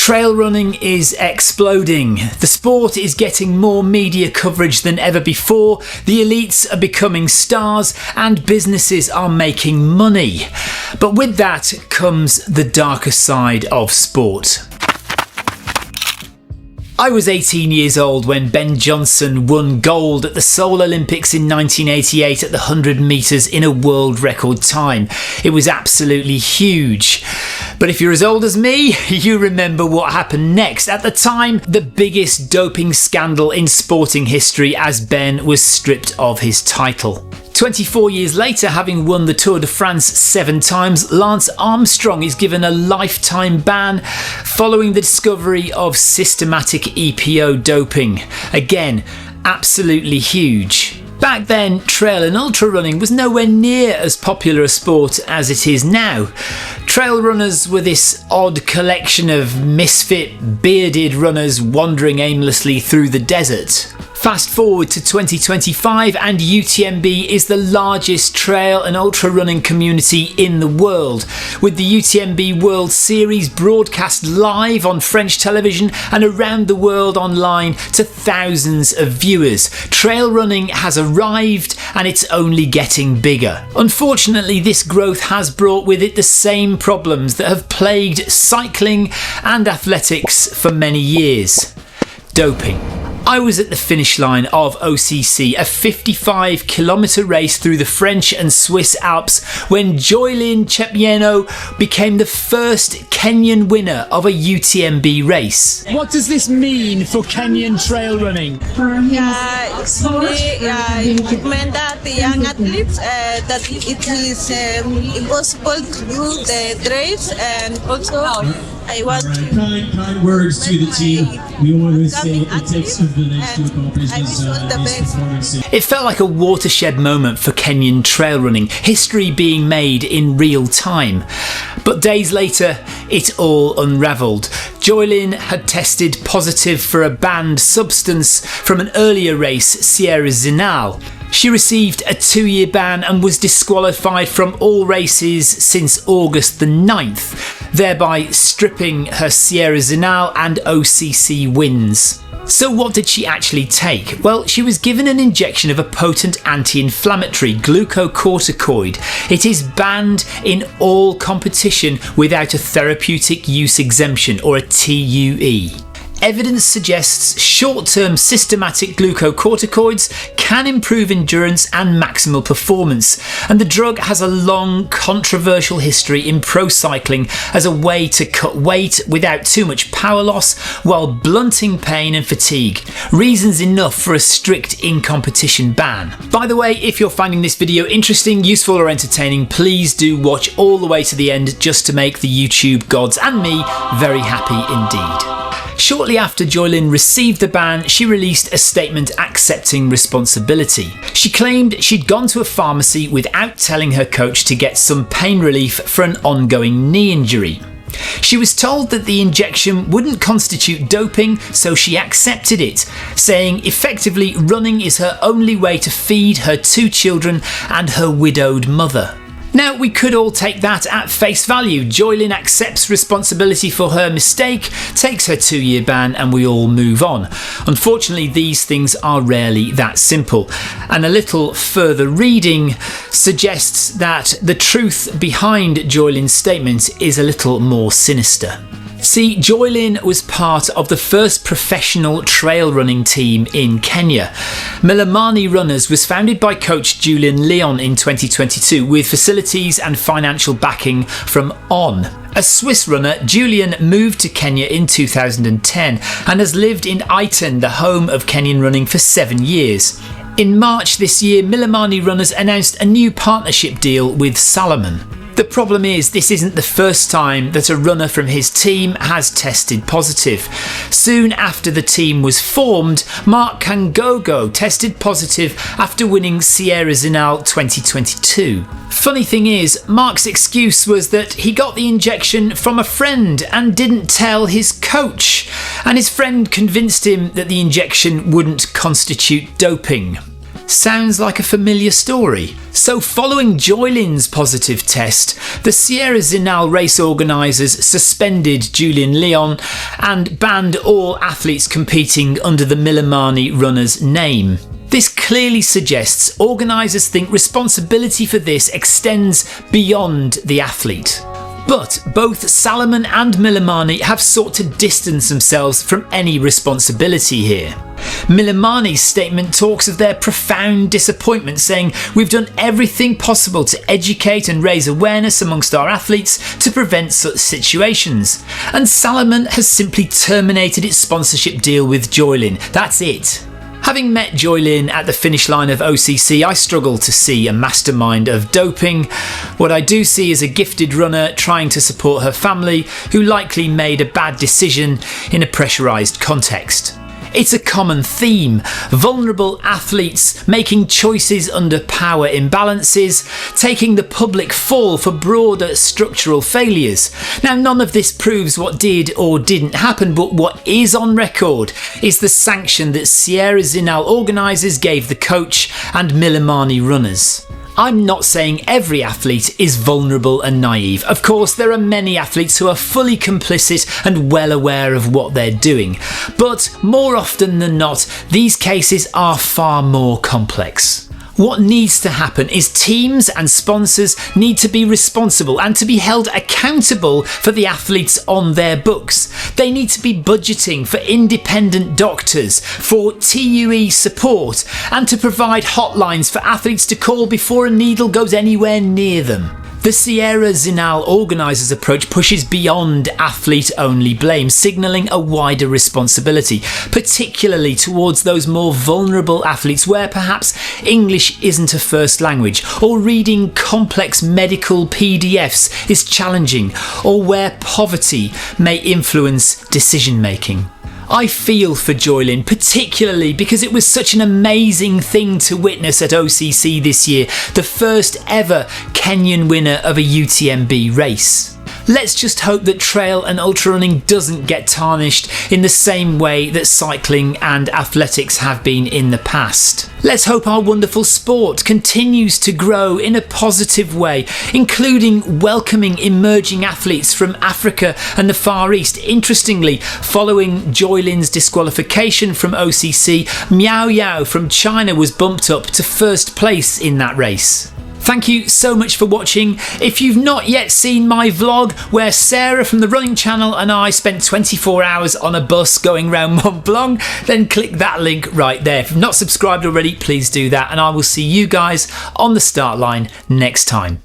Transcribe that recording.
Trail running is exploding. The sport is getting more media coverage than ever before, the elites are becoming stars, and businesses are making money. But with that comes the darker side of sport. I was 18 years old when Ben Johnson won gold at the Seoul Olympics in 1988 at the 100 metres in a world record time. It was absolutely huge. But if you're as old as me, you remember what happened next. At the time, the biggest doping scandal in sporting history, as Ben was stripped of his title. 24 years later, having won the Tour de France 7 times, Lance Armstrong is given a lifetime ban following the discovery of systematic EPO doping. Again, absolutely huge. Back then, trail and ultra running was nowhere near as popular a sport as it is now. Trail runners were this odd collection of misfit, bearded runners wandering aimlessly through the desert. Fast forward to 2025 and UTMB is the largest trail and ultra running community in the world, with the UTMB World Series broadcast live on French television and around the world online to thousands of viewers. Trail running has arrived and it's only getting bigger. Unfortunately, this growth has brought with it the same problems that have plagued cycling and athletics for many years. Doping. I was at the finish line of OCC, a 55-kilometre race through the French and Swiss Alps, when Joyline Chepgneno became the first Kenyan winner of a UTMB race. What does this mean for Kenyan trail running? It meant that the young athletes that it is impossible to do the race, and also I want to kind words to the team. We always say it takes the next to accomplish this performance. It felt like a watershed moment for Kenyan trail running, history being made in real time. But days later, it all unravelled. Joylin had tested positive for a banned substance from an earlier race, Sierra Zinal. She received a 2-year ban and was disqualified from all races since August the 9th, thereby stripping her Sierra Zinal and OCC wins. So what did she actually take? Well, she was given an injection of a potent anti-inflammatory, glucocorticoid. It is banned in all competition without a therapeutic use exemption, or a TUE. Evidence suggests short-term systematic glucocorticoids can improve endurance and maximal performance, and the drug has a long, controversial history in pro cycling as a way to cut weight without too much power loss while blunting pain and fatigue. Reasons enough for a strict in-competition ban. By the way, if you're finding this video interesting, useful or entertaining, please do watch all the way to the end just to make the YouTube gods and me very happy indeed. Shortly after Joylin received the ban, she released a statement accepting responsibility. She claimed she'd gone to a pharmacy without telling her coach to get some pain relief for an ongoing knee injury. She was told that the injection wouldn't constitute doping, so she accepted it, saying effectively running is her only way to feed her 2 children and her widowed mother. Now, we could all take that at face value. Joylin accepts responsibility for her mistake, takes her 2-year ban, and we all move on. Unfortunately, these things are rarely that simple, and a little further reading suggests that the truth behind Joylin's statement is a little more sinister. See, Joylin was part of the first professional trail running team in Kenya. Milimani Runners was founded by coach Joylin in 2022 with facilities and financial backing from On. A Swiss runner, Julian moved to Kenya in 2010 and has lived in Iten, the home of Kenyan running, for 7 years. In March this year, Milimani Runners announced a new partnership deal with Salomon. The problem is, this isn't the first time that a runner from his team has tested positive. Soon after the team was formed, Mark Kangogo tested positive after winning Sierra Zinal 2022. Funny thing is, Mark's excuse was that he got the injection from a friend and didn't tell his coach, and his friend convinced him that the injection wouldn't constitute doping. Sounds like a familiar story. So following Joylin's positive test, the Sierra Zinal race organisers suspended Joylin and banned all athletes competing under the Milimani Runners name. This clearly suggests organisers think responsibility for this extends beyond the athlete. But both Salomon and Milimani have sought to distance themselves from any responsibility here. Milimani's statement talks of their profound disappointment, saying, "We've done everything possible to educate and raise awareness amongst our athletes to prevent such situations." And Salomon has simply terminated its sponsorship deal with Joylin. That's it. Having met Joylin at the finish line of OCC, I struggle to see a mastermind of doping. What I do see is a gifted runner trying to support her family, who likely made a bad decision in a pressurised context. It's a common theme: vulnerable athletes making choices under power imbalances, taking the public fall for broader structural failures. Now, none of this proves what did or didn't happen, but what is on record is the sanction that Sierra Zinal organisers gave the coach and Milimani runners. I'm not saying every athlete is vulnerable and naive. Of course, there are many athletes who are fully complicit and well aware of what they're doing. But more often than not, these cases are far more complex. What needs to happen is teams and sponsors need to be responsible and to be held accountable for the athletes on their books. They need to be budgeting for independent doctors, for TUE support, and to provide hotlines for athletes to call before a needle goes anywhere near them. The Sierra Zinal organisers' approach pushes beyond athlete-only blame, signalling a wider responsibility, particularly towards those more vulnerable athletes where perhaps English isn't a first language, or reading complex medical PDFs is challenging, or where poverty may influence decision-making. I feel for Joylin, particularly because it was such an amazing thing to witness at OCC this year, the first ever Kenyan winner of a UTMB race. Let's just hope that trail and ultra running doesn't get tarnished in the same way that cycling and athletics have been in the past. Let's hope our wonderful sport continues to grow in a positive way, including welcoming emerging athletes from Africa and the Far East. Interestingly, following Joylin's disqualification from OCC, Miao Yao from China was bumped up to first place in that race. Thank you so much for watching. If you've not yet seen my vlog where Sarah from the running channel and I spent 24 hours on a bus going round Mont Blanc, then click that link right there. If you've not subscribed already, please do that, and I will see you guys on the start line next time.